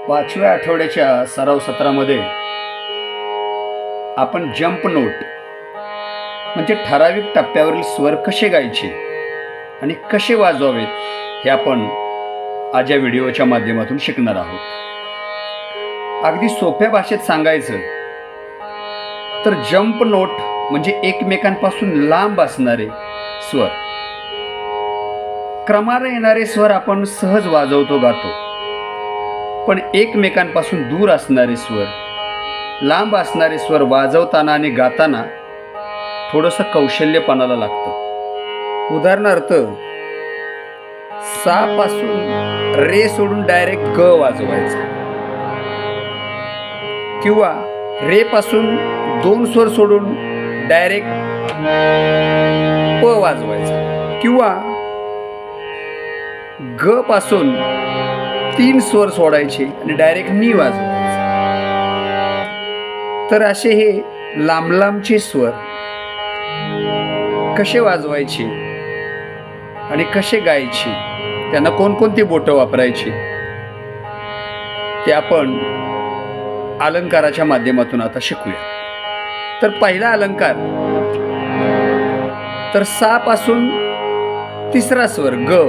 पाचव्या आठवड्याच्या सराव सत्रामध्ये आपण जंप नोट म्हणजे ठराविक टप्प्यावरील स्वर कसे गायचे आणि कसे वाजवावेत हे आपण आज या व्हिडिओच्या माध्यमातून शिकणार आहोत. अगदी सोप्या भाषेत सांगायचं तर जंप नोट म्हणजे एकमेकांपासून लांब असणारे स्वर. क्रमाने येणारे स्वर आपण सहज वाजवतो गातो, पण एकमेकांपासून दूर असणारे स्वर, लांब असणारे स्वर वाजवताना आणि गाताना थोडंसं कौशल्यपणाला लागतं. उदाहरणार्थ सा पासून रे सोडून डायरेक्ट ग वाजवायचं, किंवा रे पासून दोन स्वर सोडून डायरेक्ट प वाजवायचं, किंवा ग पासून तीन स्वर सोडायचे आणि डायरेक्ट नी वाजवायचं. तर असे हे लांब लांबचे स्वर कसे वाजवायचे आणि कसे गायचे, त्यांना कोणकोणती बोटं वापरायची ते आपण अलंकाराच्या माध्यमातून आता शिकूया. तर पहिला अलंकार, तर सा पासून तिसरा स्वर ग,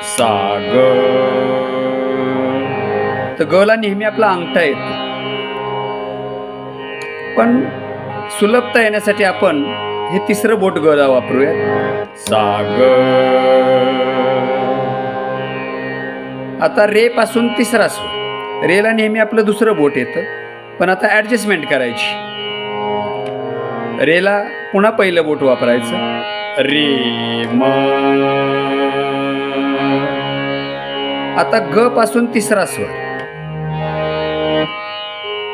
सा ग. तर ग ला नेहमी आपला अंगठा येतो, पण सुलभता येण्यासाठी आपण हे तिसरं बोट ग ला वापरूयात, सा ग. आता रे पासून तिसरा स्वर, रे ला नेहमी आपलं दुसरं बोट येतं, पण आता ऍडजस्टमेंट करायची. रे ला पुन्हा पहिलं बोट वापरायचं, रे म. आता ग पासून तिसरा स्वर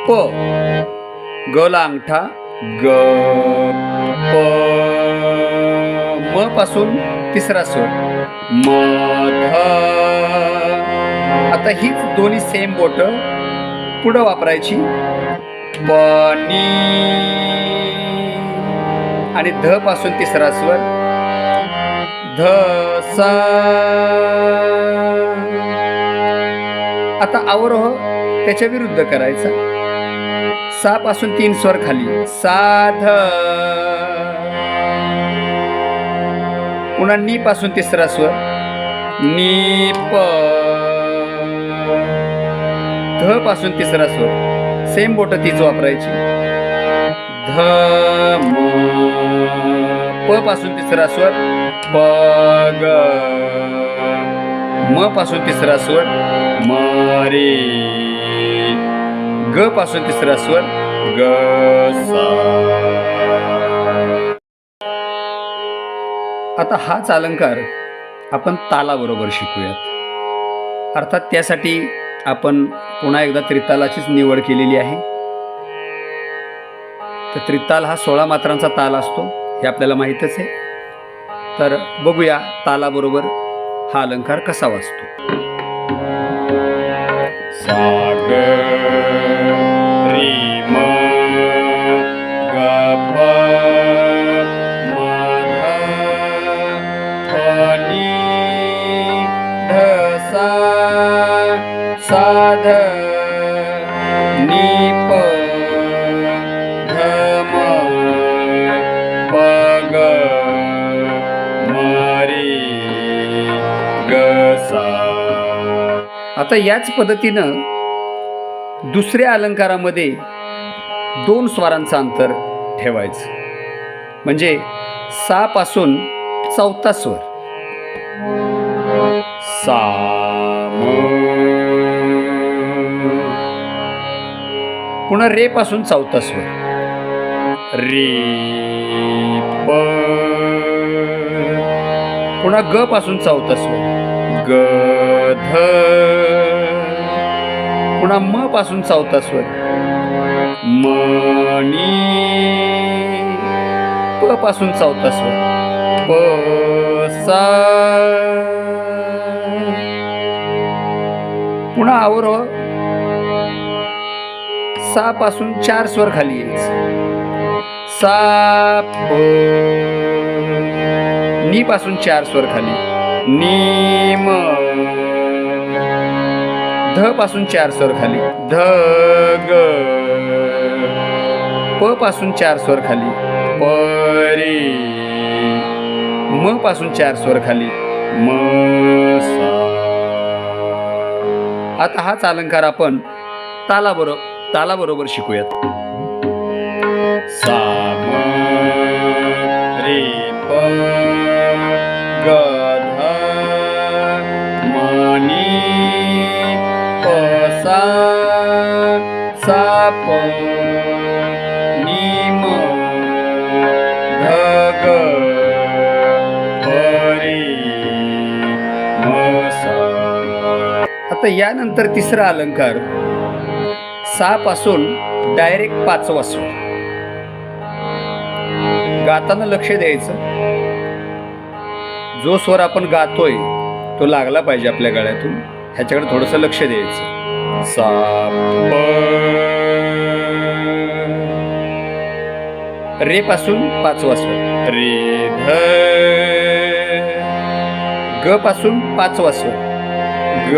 प, ग ला अंगठा ग प. म पासून तिसरा स्वर म ध. आता हीच दोन्ही सेम बोट पुढं वापरायची, प नी. आणि ध पासून तिसरा स्वर ध सा. आता अवरोह त्याच्या विरुद्ध करायचा, सा पासून तीन स्वर खाली, सा ध. पुन्हा नी पासून तिसरा स्वर नी प. ध पासून तिसरा स्वर सेम बोट तीच वापरायची, ध म. प पासून तिसरा स्वर प ग. म पासून तिसरा स्वर म रे. ग पासून तिसरा स्वर ग सा. आता हाच अलंकार आपण तालाबरोबर शिकूयात. अर्थात त्यासाठी आपण पुन्हा एकदा त्रितालाचीच निवड केलेली आहे. तर त्रिताल हा 16 मात्रांचा ताल असतो, हे आपल्याला माहीतच आहे. तर बघूया तालाबरोबर हा अलंकार कसा वाजतो. सा ग रे म ग प म ध प नी ध सा. सा ध नी प ध म प ग म रे ग सा. आता याच पद्धतीनं दुसऱ्या अलंकारामध्ये दोन स्वरांचं अंतर ठेवायचं, म्हणजे सा पासून चौथा स्वर सा म. पुन्हा रे पासून चौथा स्वर रे प. पुन्हा ग पासून चौथा स्वर ग ध. पुन्हा म पासून चौथा स्वर म नी. प पासून चौथा स्वर प सा. पुन्हा अवरोह सा पासून चार स्वर खाली यायचे, सा प. नी पासून चार स्वर खाली, नी म. ध पासून 4 स्वर खाली ध ग. प पासून 4 स्वर खाली प रे. म पासून 4 स्वर खाली म सा. आता हाच अलंकार आपण तालाबरोबर शिकूयात. सा म रे प ग ध म नी प सा सा प नी म ध ग प रे म सा. आता यानंतर तिसरा अलंकार सा पासून डायरेक्ट 5वा स्वर. गाताना लक्ष द्यायचं. जो स्वर आपण गातोय तो लागला पाहिजे आपल्या गळ्यातून, ह्याच्याकडे थोडंसं लक्ष द्यायचं. सा प. रे पासून 5वा स्वर रे ध. ग पासून 5वा स्वर ग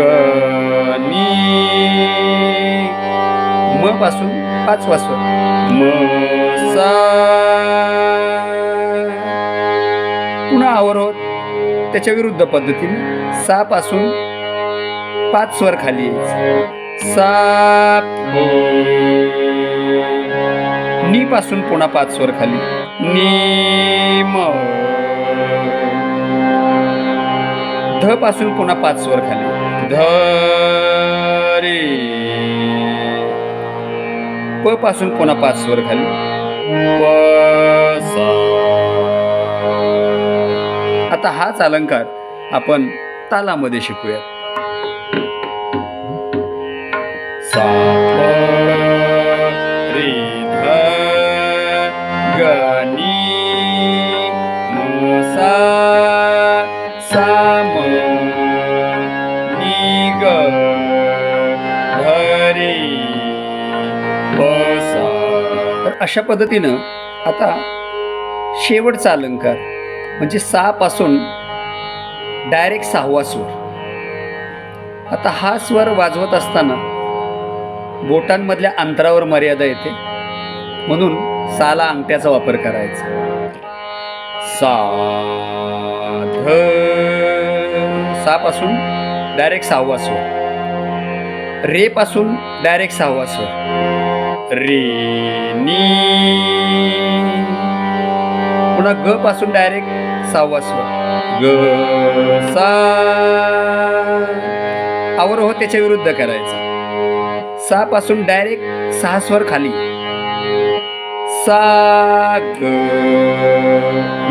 नी. म पासून 5वा स्वर म सा. पुन्हा अवरोध त्याच्या विरुद्ध पद्धतीने सा पासून 5 स्वर खाली यायचे. सा प. नी पासून पुन्हा 5 स्वर खाली नी म. ध पासून पुन्हा 5 स्वर खाली ध रे. प पासून पुन्हा 5 स्वर खाली प सा. आता हाच अलंकार आपण तालामध्ये शिकूया. सा प रे ध ग नी म सा सा म नी ग ध रे प सा. तर अशा पद्धतीनं आता शेवटचा अलंकार म्हणजे सा पासून डायरेक्ट 6वा स्वर. आता हा स्वर वाजवत असताना बोटांमधल्या अंतरावर मर्यादा येते, म्हणून साला अंगठ्याचा वापर करायचा. सा ध. सा पासून डायरेक्ट 6वा स्वर. रे पासून डायरेक्ट 6वा स्वर रे नी. पुन्हा ग पासून डायरेक्ट 6वा स्वर ग सा. अवरोह त्याच्या विरुद्ध करायचा. सा पासून डायरेक्ट 6 स्वर खाली सा ग.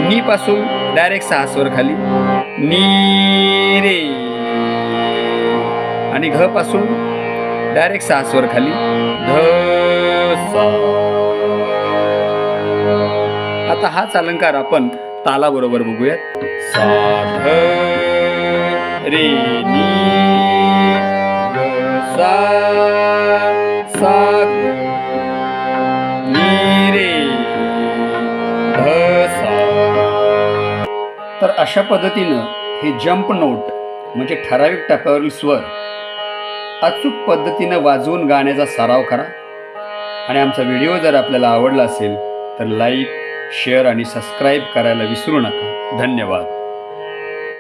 नी पासून डायरेक्ट 6 स्वर खाली नी रे. आणि घ पासून डायरेक्ट 6 स्वर खाली ध सा. आता हाच अलंकार आपण तालाबरोबर बघूयात. सा ध रे नी ग सा सा ग नी रे ध सा. तर अशा पद्धतीनं हे जंप नोट म्हणजे ठराविक टप्प्यावरील स्वर अचूक पद्धतीनं वाजवून गाण्याचा सराव करा. आणि आमचा व्हिडिओ जर आपल्याला आवडला असेल तर लाईक, शेअर आणि सबस्क्राईब करायला विसरू नका. धन्यवाद.